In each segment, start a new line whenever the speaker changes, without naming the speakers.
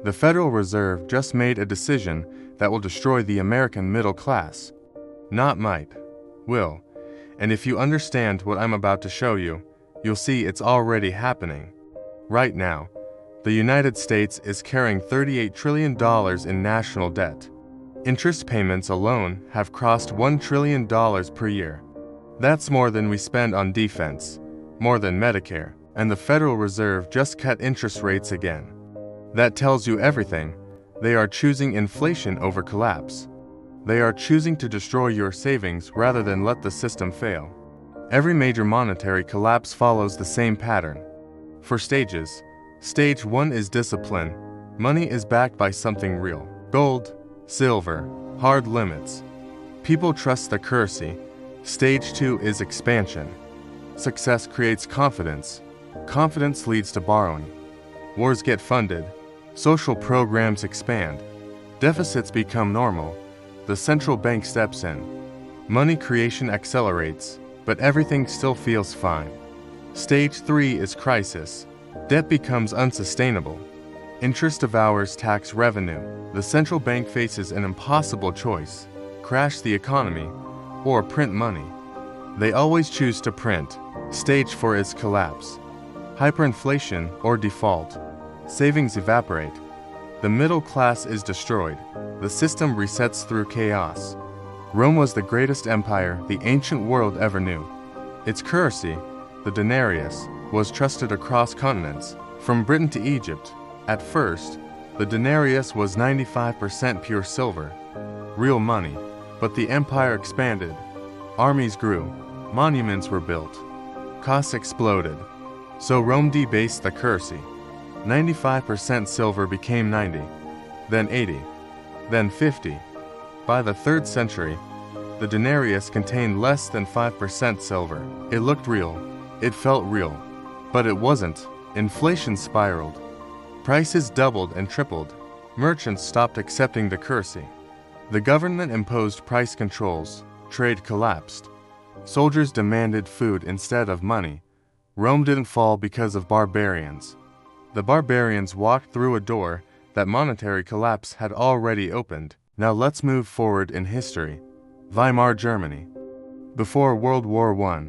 The Federal Reserve just made a decision that will destroy the American middle class. Not might, will. And if you understand what I'm about to show you, you'll see it's already happening. Right now, the United States is carrying $38 trillion in national debt. Interest payments alone have crossed $1 trillion per year. That's more than we spend on defense, more than Medicare, and the Federal Reserve just cut interest rates again. That tells you everything. They are choosing inflation over collapse. They are choosing to destroy your savings rather than let the system fail. Every major monetary collapse follows the same pattern. For stages, stage 1 is discipline. Money is backed by something real. Gold, silver, hard limits. People trust the currency. Stage 2 is expansion. Success creates confidence. Confidence leads to borrowing. Wars get funded. Social programs expand. Deficits become normal. The central bank steps in. Money creation accelerates, but everything still feels fine. Stage 3 is crisis. Debt becomes unsustainable. Interest devours tax revenue. The central bank faces an impossible choice: crash the economy or print money. They always choose to print. Stage 4 is collapse. Hyperinflation or default. Savings evaporate. The middle class is destroyed. The system resets through chaos. Rome was the greatest empire the ancient world ever knew. Its currency, the denarius, was trusted across continents, from Britain to Egypt. At first, the denarius was 95% pure silver, real money, but the empire expanded. Armies grew, monuments were built, costs exploded. So Rome debased the currency. 95% silver became 90, then 80, then 50. By the 3rd century, the denarius contained less than 5% silver. It looked real, it felt real, but it wasn't. Inflation spiraled. Prices doubled and tripled. Merchants stopped accepting the currency. The government imposed price controls. Trade collapsed. Soldiers demanded food instead of money. Rome didn't fall because of barbarians. The barbarians walked through a door that monetary collapse had already opened. Now let's move forward in history. Weimar Germany. Before World War I,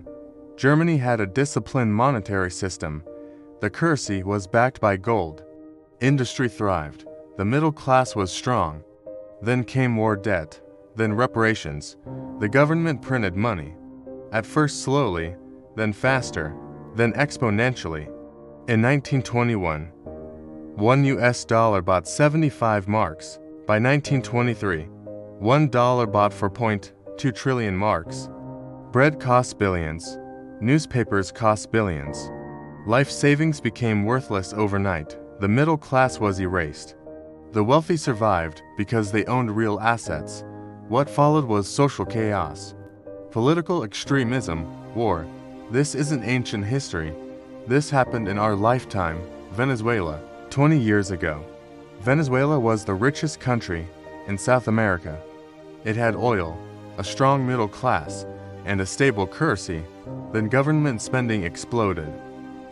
Germany had a disciplined monetary system. The currency was backed by gold. Industry thrived. The middle class was strong. Then came war debt, then reparations. The government printed money. At first slowly, then faster, then exponentially. In 1921, $1 bought 75 marks. By 1923, $1 bought 4.2 trillion marks. Bread cost billions. Newspapers cost billions. Life savings became worthless overnight. The middle class was erased. The wealthy survived because they owned real assets. What followed was social chaos. Political extremism, war. This isn't ancient history. This happened in our lifetime. Venezuela, 20 years ago. Venezuela was the richest country in South America. It had oil, a strong middle class, and a stable currency. Then government spending exploded.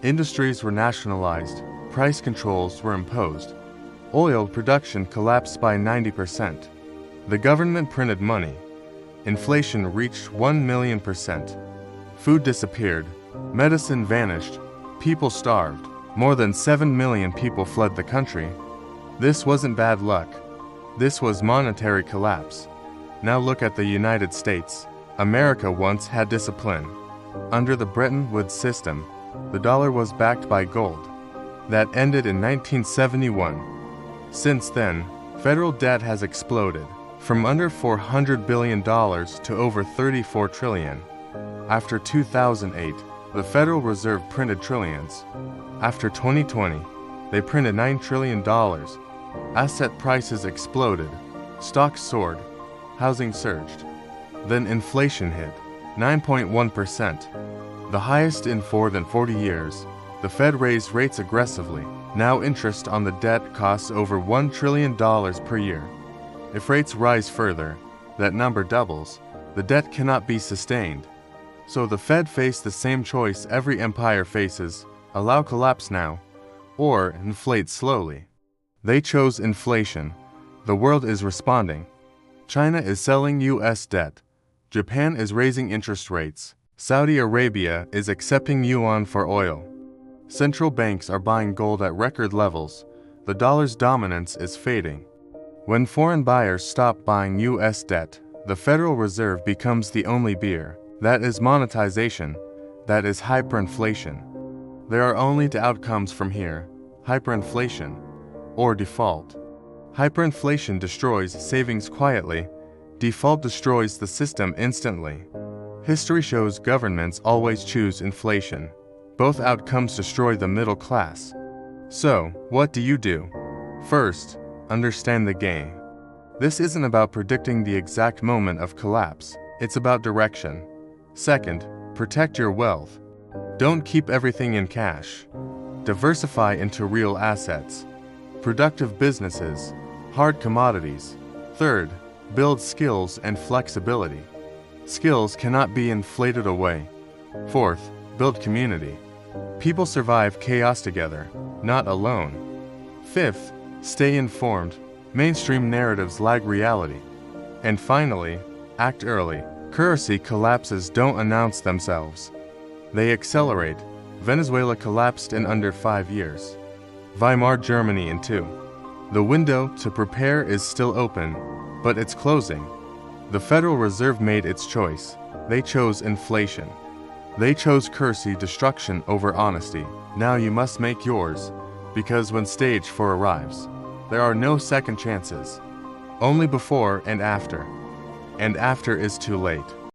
Industries were nationalized. Price controls were imposed. Oil production collapsed by 90%. The government printed money. Inflation reached 1,000,000%. Food disappeared. Medicine vanished. People starved. More than 7 million people fled the country. This wasn't bad luck. This was monetary collapse. Now look at the United States. America once had discipline. Under the Bretton Woods system, the dollar was backed by gold. That ended in 1971. Since then, federal debt has exploded, from under $400 billion to over $34 trillion. After 2008, the Federal Reserve printed trillions. After 2020, they printed $9 trillion. Asset prices exploded. Stocks soared. Housing surged. Then inflation hit, 9.1%, the highest in more than 40 years. The Fed raised rates aggressively. Now interest on the debt costs over $1 trillion per year. If rates rise further, that number doubles. The debt cannot be sustained. So the Fed faced the same choice every empire faces: allow collapse now, or inflate slowly. They chose inflation. The world is responding. China is selling US debt. Japan is raising interest rates. Saudi Arabia is accepting yuan for oil. Central banks are buying gold at record levels. The dollar's dominance is fading. When foreign buyers stop buying US debt, the Federal Reserve becomes the only bear. That is monetization. That is hyperinflation. There are only two outcomes from here: hyperinflation or default. Hyperinflation destroys savings quietly. Default destroys the system instantly. History shows governments always choose inflation. Both outcomes destroy the middle class. So, what do you do? First, understand the game. This isn't about predicting the exact moment of collapse. It's about direction. Second, protect your wealth. Don't keep everything in cash. Diversify into real assets, productive businesses, hard commodities. Third, build skills and flexibility. Skills cannot be inflated away. Fourth, build community. People survive chaos together, not alone. Fifth, stay informed. Mainstream narratives lag reality. And finally, act early. Currency collapses don't announce themselves. They accelerate. Venezuela collapsed in under 5 years. Weimar Germany in 2. The window to prepare is still open, but it's closing. The Federal Reserve made its choice. They chose inflation. They chose currency destruction over honesty. Now you must make yours, because when stage 4 arrives, there are no second chances. Only before and after. And after is too late.